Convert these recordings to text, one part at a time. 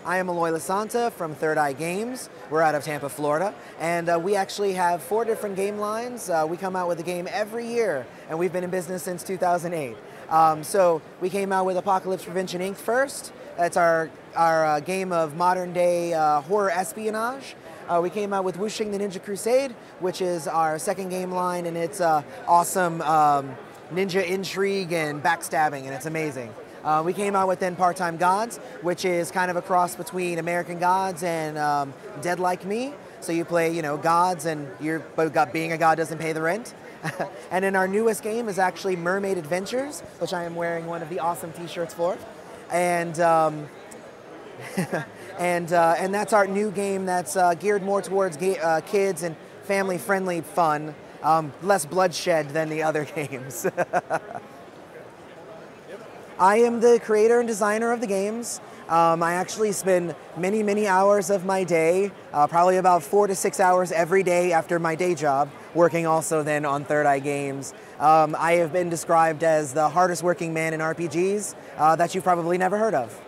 I am Eloy Lasanta from Third Eye Games. We're out of Tampa, Florida, and we actually have 4 different game lines. We come out with a game every year, and we've been in business since 2008. So we came out with Apocalypse Prevention Inc. first. That's our game of modern-day horror espionage. We came out with Wuxing the Ninja Crusade, which is our second game line, and it's awesome ninja intrigue and backstabbing, and it's amazing. We came out with then Part-Time Gods, which is kind of a cross between American Gods and Dead Like Me. So you play, you know, gods, and but being a god doesn't pay the rent. And then our newest game is actually Mermaid Adventures, which I am wearing one of the awesome T-shirts for. And and that's our new game that's geared more towards kids and family-friendly fun, less bloodshed than the other games. I am the creator and designer of the games. I actually spend many, many hours of my day, probably about 4 to 6 hours every day after my day job, working also then on Third Eye Games. I have been described as the hardest working man in RPGs that you've probably never heard of.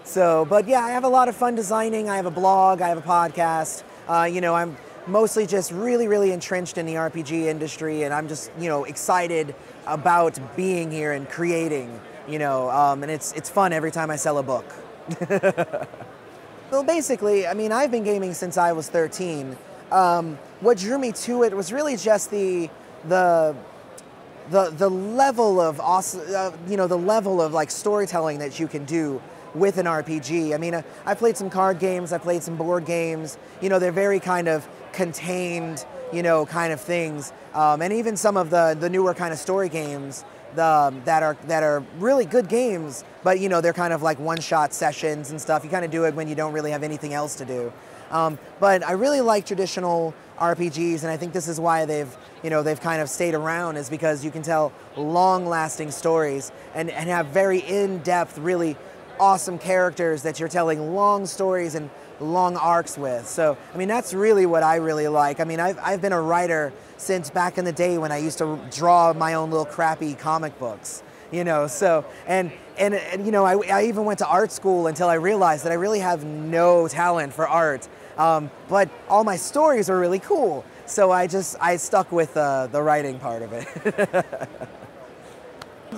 So, but yeah, I have a lot of fun designing. I have a blog, I have a podcast. You know, I'm mostly just really, really entrenched in the RPG industry, and I'm just, you know, excited about being here and creating, you know, and it's fun every time I sell a book. Well, basically, I mean, I've been gaming since I was 13. What drew me to it was really just the level of awesome, you know, the level of like storytelling that you can do with an RPG. I mean, I played some card games, I played some board games. You know, they're very kind of contained, you know, kind of things. And even some of the newer kind of story games that are really good games, but you know, they're kind of like one-shot sessions and stuff. You kind of do it when you don't really have anything else to do. But I really like traditional RPGs, and I think this is why they've kind of stayed around, is because you can tell long-lasting stories and have very in-depth, really awesome characters that you're telling long stories and long arcs with. So, I mean, that's really what I really like. I mean, I've been a writer since back in the day when I used to draw my own little crappy comic books, you know, so, and you know, I even went to art school until I realized that I really have no talent for art, but all my stories are really cool, so I stuck with the writing part of it.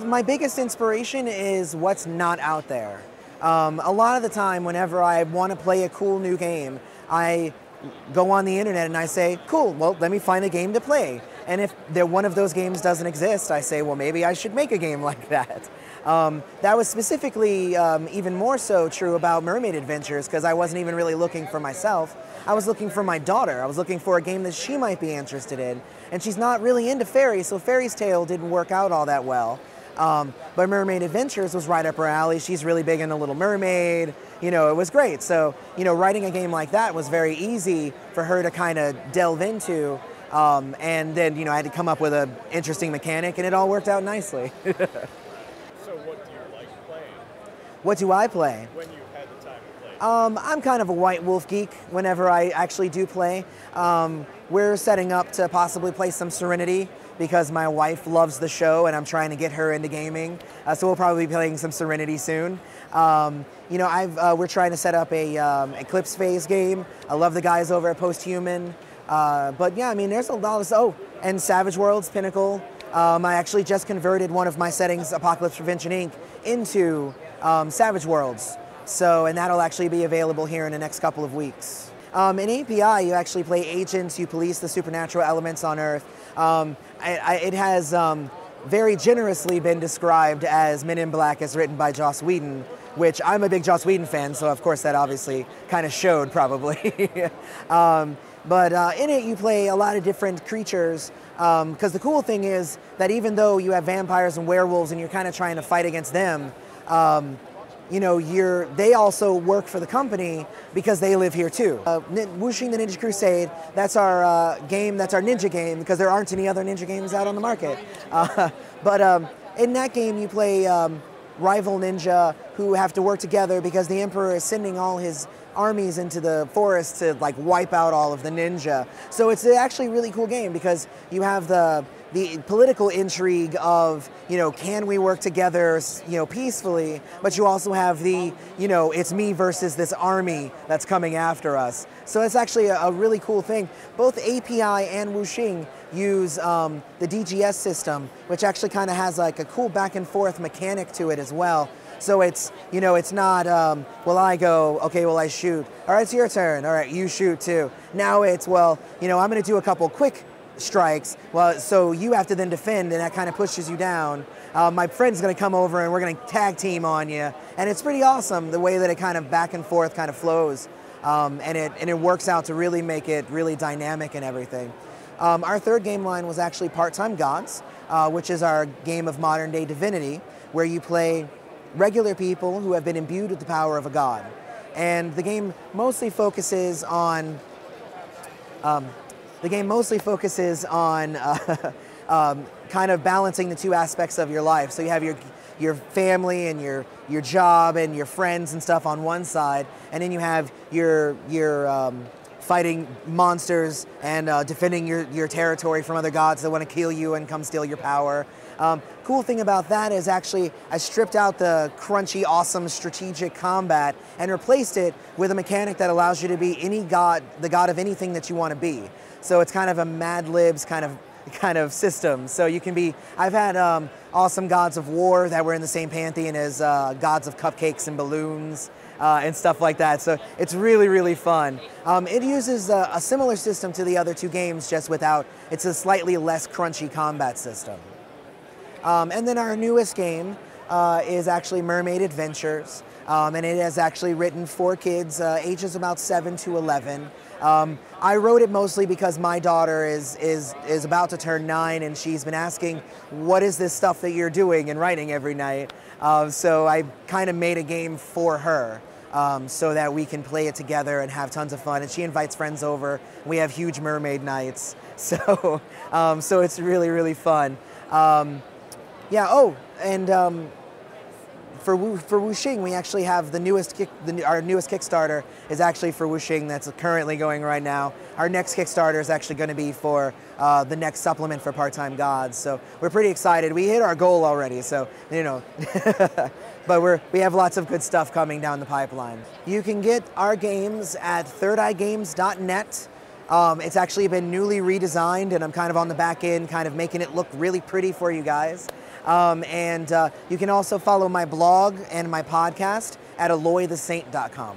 My biggest inspiration is what's not out there. A lot of the time, whenever I want to play a cool new game, I go on the internet and I say, cool, well, let me find a game to play. And if one of those games doesn't exist, I say, well, maybe I should make a game like that. That was specifically even more so true about Mermaid Adventures, because I wasn't even really looking for myself. I was looking for my daughter. I was looking for a game that she might be interested in. And she's not really into fairies, so Fairy's Tale didn't work out all that well. But Mermaid Adventures was right up her alley. She's really big into Little Mermaid. You know, it was great. So, you know, writing a game like that was very easy for her to kind of delve into. And then, you know, I had to come up with an interesting mechanic, and it all worked out nicely. So what do you like playing? What do I play? When you had the time to play? I'm kind of a White Wolf geek whenever I actually do play. We're setting up to possibly play some Serenity, because my wife loves the show and I'm trying to get her into gaming. So we'll probably be playing some Serenity soon. You know, we're trying to set up a Eclipse Phase game. I love the guys over at Posthuman. But yeah, I mean, there's a lot of, and Savage Worlds, Pinnacle. I actually just converted one of my settings, Apocalypse Prevention Inc., into Savage Worlds. So, and that'll actually be available here in the next couple of weeks. In API, you actually play agents, you police the supernatural elements on Earth. It has very generously been described as Men in Black, as written by Joss Whedon, which I'm a big Joss Whedon fan, so of course that obviously kind of showed probably. But in it you play a lot of different creatures, because the cool thing is that even though you have vampires and werewolves and you're kind of trying to fight against them, you know, they also work for the company because they live here too. Wuxing the Ninja Crusade, that's our game, that's our ninja game, because there aren't any other ninja games out on the market. But in that game you play rival ninja who have to work together because the Emperor is sending all his armies into the forest to like wipe out all of the ninja. So it's actually a really cool game because you have the the political intrigue of, can we work together, peacefully, but you also have the, it's me versus this army that's coming after us. So it's actually a really cool thing. Both API and Wuxing use the DGS system, which actually kind of has like a cool back and forth mechanic to it as well. So it's, it's not, well, I go, okay, well, I shoot. All right, it's your turn. All right, you shoot too. Now it's, well, I'm going to do a couple quick strikes. Well, so you have to then defend, and that kind of pushes you down. My friend's going to come over, and we're going to tag team on you. And it's pretty awesome the way that it kind of back and forth kind of flows. And it works out to really make it really dynamic and everything. Our third game line was actually Part-Time Gods, which is our game of modern-day Divinity, where you play regular people who have been imbued with the power of a god. And the game mostly focuses on kind of balancing the two aspects of your life. So you have your family and your job and your friends and stuff on one side, and then you have your fighting monsters and defending your territory from other gods that want to kill you and come steal your power. Cool thing about that is actually I stripped out the crunchy, awesome strategic combat and replaced it with a mechanic that allows you to be any god, the god of anything that you want to be. So it's kind of a Mad Libs kind of system. So you can be, I've had awesome gods of war that were in the same pantheon as gods of cupcakes and balloons and stuff like that. So it's really, really fun. It uses a similar system to the other two games, just without, it's a slightly less crunchy combat system. And then our newest game is actually Mermaid Adventures, and it is actually written for kids ages about 7 to 11. I wrote it mostly because my daughter is about to turn 9, and she's been asking, what is this stuff that you're doing and writing every night? So I kind of made a game for her so that we can play it together and have tons of fun. And she invites friends over. We have huge mermaid nights. So, so it's really, really fun. Yeah, oh, and for Wuxing, we actually have our newest Kickstarter is actually for Wuxing that's currently going right now. Our next Kickstarter is actually going to be for the next supplement for Part-Time Gods. So we're pretty excited. We hit our goal already, so, but we have lots of good stuff coming down the pipeline. You can get our games at thirdeyegames.net. It's actually been newly redesigned, and I'm kind of on the back end, kind of making it look really pretty for you guys. And you can also follow my blog and my podcast at alloythesaint.com.